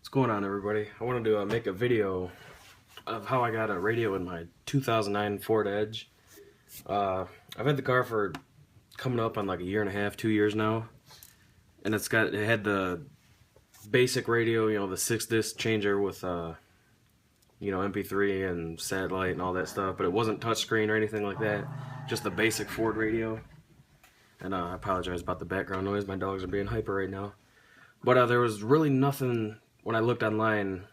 What's going on, everybody? I wanted to make a video of how I got a radio in my 2009 Ford Edge. I've had the car for coming up on like a year and a half, 2 years now, and it had the basic radio, the 6-disc changer with MP3 and satellite and all that stuff, but it wasn't touchscreen or anything like that. Just the basic Ford radio. And I apologize about the background noise. My dogs are being hyper right now. But there was really nothing when I looked online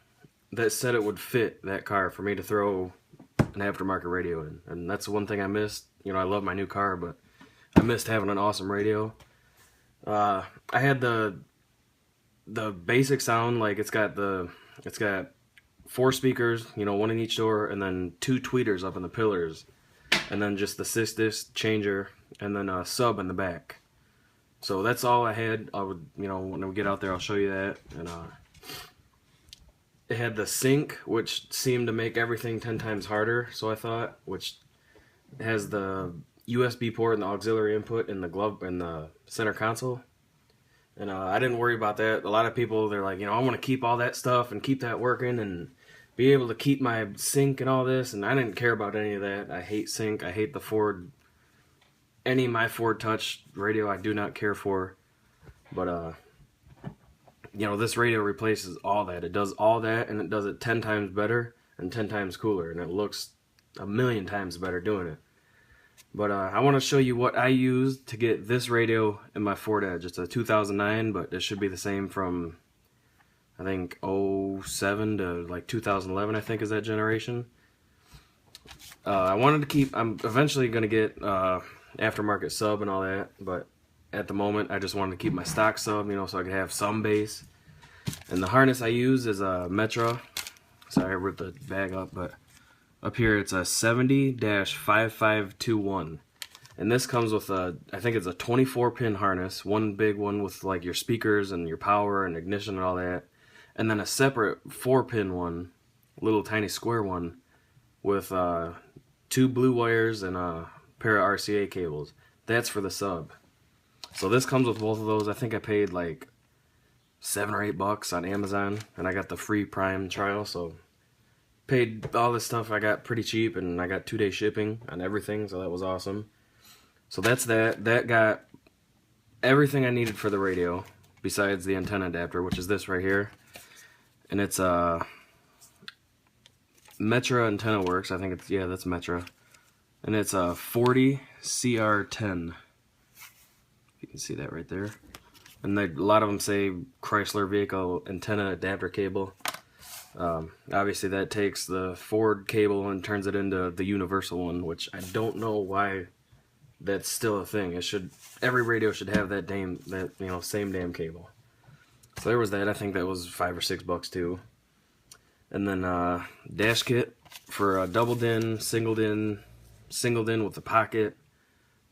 that said it would fit that car for me to throw an aftermarket radio in. And that's the one thing I missed. I love my new car, but I missed having an awesome radio. I had the basic sound, like it's got 4 speakers, one in each door, and then 2 tweeters up in the pillars, and then just the 6-disc changer, and then a sub in the back. So that's all I had. When we get out there, I'll show you that. And it had the sync, which seemed to make everything 10 times harder, so I thought, which has the USB port and the auxiliary input in the center console. And I didn't worry about that. A lot of people, they're like, I want to keep all that stuff and keep that working and be able to keep my sync and all this, and I didn't care about any of that. I hate sync. I hate the Ford. Any of my Ford Touch radio I do not care for. But, this radio replaces all that. It does all that, and it does it 10 times better and 10 times cooler, and it looks a million times better doing it. But I want to show you what I used to get this radio in my Ford Edge. It's a 2009, but it should be the same from, I think, 07 to like 2011, I think, is that generation. I'm eventually going to get aftermarket sub and all that, but at the moment I just wanted to keep my stock sub, so I could have some bass. And the harness I use is a Metra. Sorry, I ripped the bag up, but up here it's a 70-5521, and this comes with I think it's a 24-pin harness, one big one with like your speakers and your power and ignition and all that, and then a separate 4-pin one, little tiny square one, with 2 blue wires and a pair of RCA cables. That's for the sub. So this comes with both of those. I think I paid like $7 or $8 on Amazon, and I got the free Prime trial, so paid all this stuff I got pretty cheap, and I got 2-day shipping on everything, so that was awesome. So that's that. That got everything I needed for the radio, besides the antenna adapter, which is this right here. And it's Metra Antenna Works. I think it's, yeah, that's Metra. And it's a 40 CR10. You can see that right there. And a lot of them say Chrysler vehicle antenna adapter cable. Obviously that takes the Ford cable and turns it into the universal one, which I don't know why that's still a thing. Every radio should have that same damn cable. So there was that. I think that was $5 or $6 too. And then dash kit for a double din, single din with the pocket.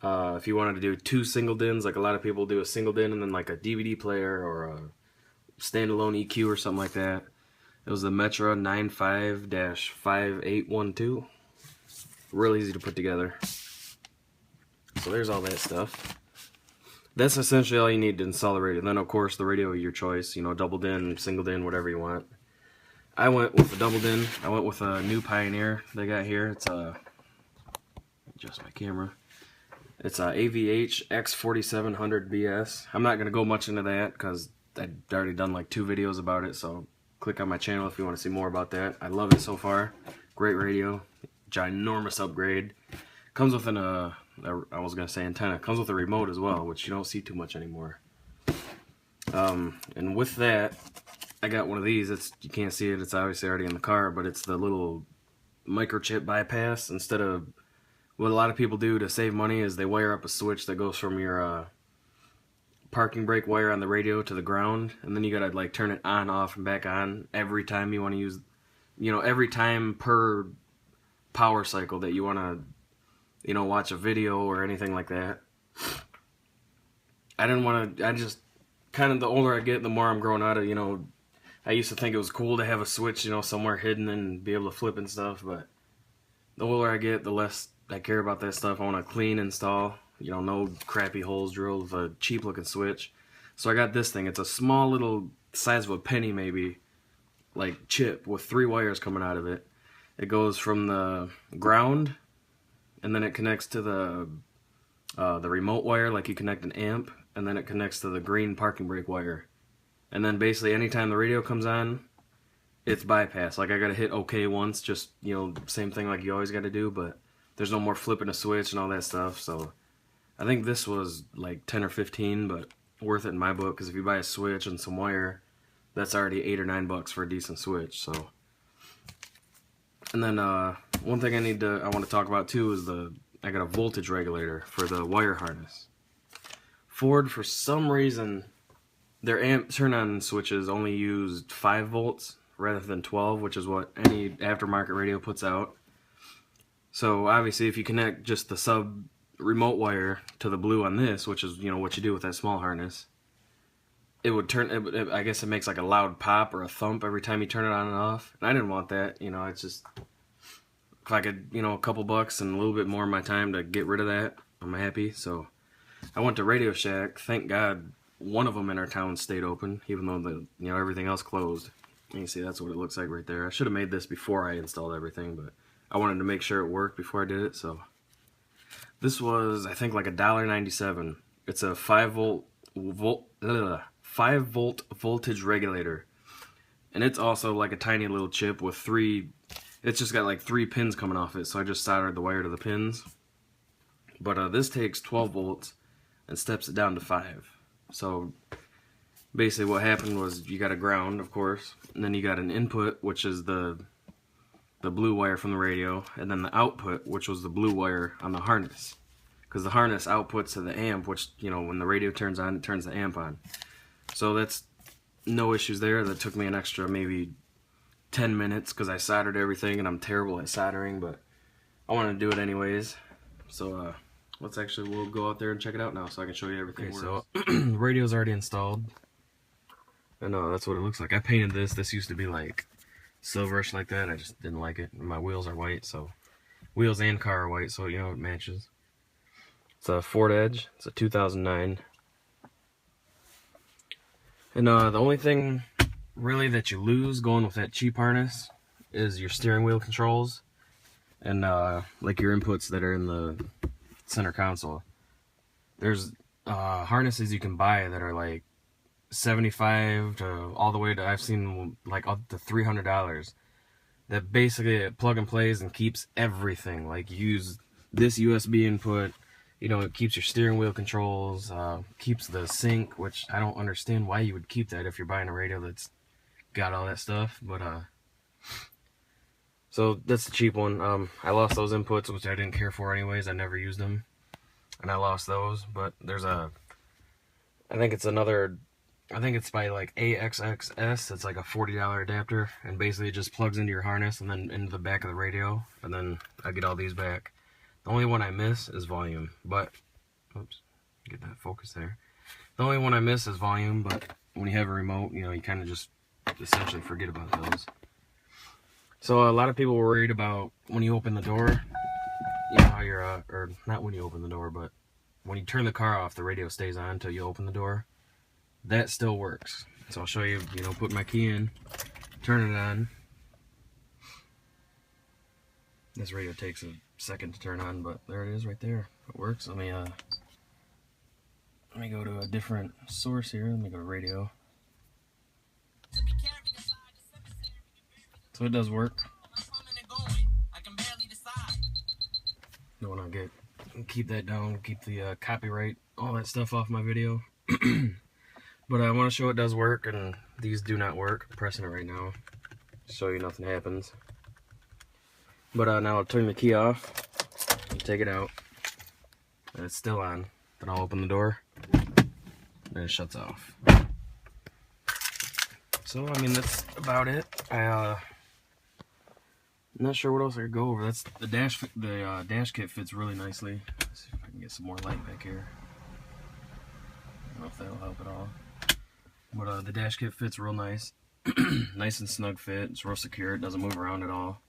If you wanted to do 2 single dins, like a lot of people do, a single din and then like a DVD player or a standalone EQ or something like that. It was the Metra 95-5812. Real easy to put together. So there's all that stuff. That's essentially all you need to install the radio. Then of course the radio of your choice, double din, single din, whatever you want. I went with a double din. I went with a new Pioneer they got here. It's adjust my camera. It's a AVH X4700 BS. I'm not going to go much into that because I've already done like 2 videos about it, so click on my channel if you want to see more about that. I love it so far. Great radio. Ginormous upgrade. Comes with I was going to say antenna. Comes with a remote as well, which you don't see too much anymore. And with that, I got one of these. You can't see it. It's obviously already in the car, but it's the little microchip bypass. Instead of what a lot of people do to save money is they wire up a switch that goes from your parking brake wire on the radio to the ground, and then you gotta like turn it on, off, and back on every time you want to use, every time per power cycle that you want to, watch a video or anything like that. I just kind of, the older I get, the more I'm growing out of, I used to think it was cool to have a switch, somewhere hidden and be able to flip and stuff, but the older I get, the less I care about that stuff. I want to clean install, no crappy holes drilled with a cheap looking switch. So I got this thing. It's a small little size of a penny maybe, like chip with 3 wires coming out of it. It goes from the ground, and then it connects to the remote wire, like you connect an amp, and then it connects to the green parking brake wire. And then basically anytime the radio comes on, it's bypassed. Like I gotta hit OK once, just, you know, same thing like you always gotta do, but there's no more flipping a switch and all that stuff. So I think this was like 10 or 15, but worth it in my book, because if you buy a switch and some wire, that's already $8 or $9 for a decent switch. So, and then one thing I want to talk about too is I got a voltage regulator for the wire harness. Ford, for some reason, their amp turn-on switches only used 5 volts rather than 12, which is what any aftermarket radio puts out. So obviously, if you connect just the sub remote wire to the blue on this, which is, you know, what you do with that small harness, it would turn. I guess it makes like a loud pop or a thump every time you turn it on and off. And I didn't want that. You know, it's just, if I could, you know, a couple bucks and a little bit more of my time to get rid of that, I'm happy. So I went to Radio Shack. Thank God one of them in our town stayed open, even though everything else closed. You can see that's what it looks like right there. I should have made this before I installed everything, but I wanted to make sure it worked before I did it. So this was, I think, like $1.97. It's a 5 volt voltage regulator, and it's also like a tiny little chip with 3. It's just got like 3 pins coming off it, so I just soldered the wire to the pins. But this takes 12 volts and steps it down to 5. So basically what happened was you got a ground, of course, and then you got an input, which is the blue wire from the radio, and then the output, which was the blue wire on the harness. Because the harness outputs to the amp, which, you know, when the radio turns on, it turns the amp on. So that's no issues there. That took me an extra maybe 10 minutes because I soldered everything, and I'm terrible at soldering, but I wanted to do it anyways. So we'll go out there and check it out now so I can show you everything. Okay, so the radio's already installed. And that's what it looks like. I painted this. This used to be like silverish like that. I just didn't like it. My wheels are white, so wheels and car are white, so you know it matches. It's a Ford Edge. It's a 2009. And the only thing really that you lose going with that cheap harness is your steering wheel controls and like your inputs that are in the center console. There's harnesses you can buy that are like $75 to all the way to, I've seen like up to $300, that basically plug and plays and keeps everything. Like you use this USB input, you know, it keeps your steering wheel controls, keeps the sync, which I don't understand why you would keep that if you're buying a radio that's got all that stuff. But so that's the cheap one. I lost those inputs, which I didn't care for anyways. I never used them, and I lost those. But there's I think it's by like AXXS. It's like a $40 adapter, and basically it just plugs into your harness and then into the back of the radio, and then I get all these back. The only one I miss is volume, but oops, get that focus there. The only one I miss is volume, but when you have a remote, you know, you kind of just essentially forget about those. So a lot of people were worried about when you open the door, you know how you're or not when you open the door, but when you turn the car off, the radio stays on until you open the door. That still works. So I'll show you, you know, put my key in, turn it on. This radio takes a second to turn on, but there it is right there. It works. Let me go to a different source here. Let me go to radio. So it does work. Don't want to keep that down, keep the copyright, all that stuff off my video. But I want to show it does work, and these do not work. I'm pressing it right now. Show you nothing happens. But now I'll turn the key off and take it out. And it's still on. Then I'll open the door. And it shuts off. So, I mean, that's about it. I'm not sure what else I could go over. That's the dash. The dash kit fits really nicely. Let's see if I can get some more light back here. I don't know if that'll help at all. But the dash kit fits real nice. Nice and snug fit. It's real secure. It doesn't move around at all.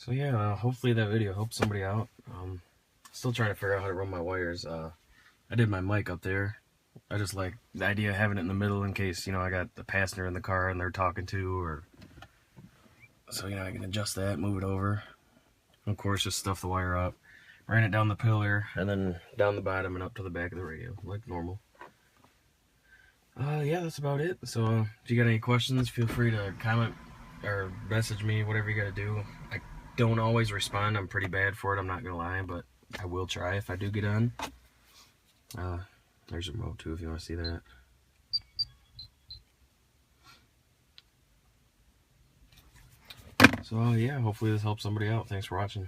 So yeah, hopefully that video helped somebody out. Still trying to figure out how to run my wires. I did my mic up there. I just like the idea of having it in the middle in case, you know, I got the passenger in the car and they're talking to, or so, you know, I can adjust that, move it over. Of course, just stuff the wire up, ran it down the pillar, and then down the bottom and up to the back of the radio, like normal. Yeah, that's about it. So if you got any questions, feel free to comment or message me, whatever you got to do. I don't always respond. I'm pretty bad for it, I'm not gonna lie, but I will try if I do get on. There's a remote too if you want to see that. So yeah, hopefully this helps somebody out. Thanks for watching.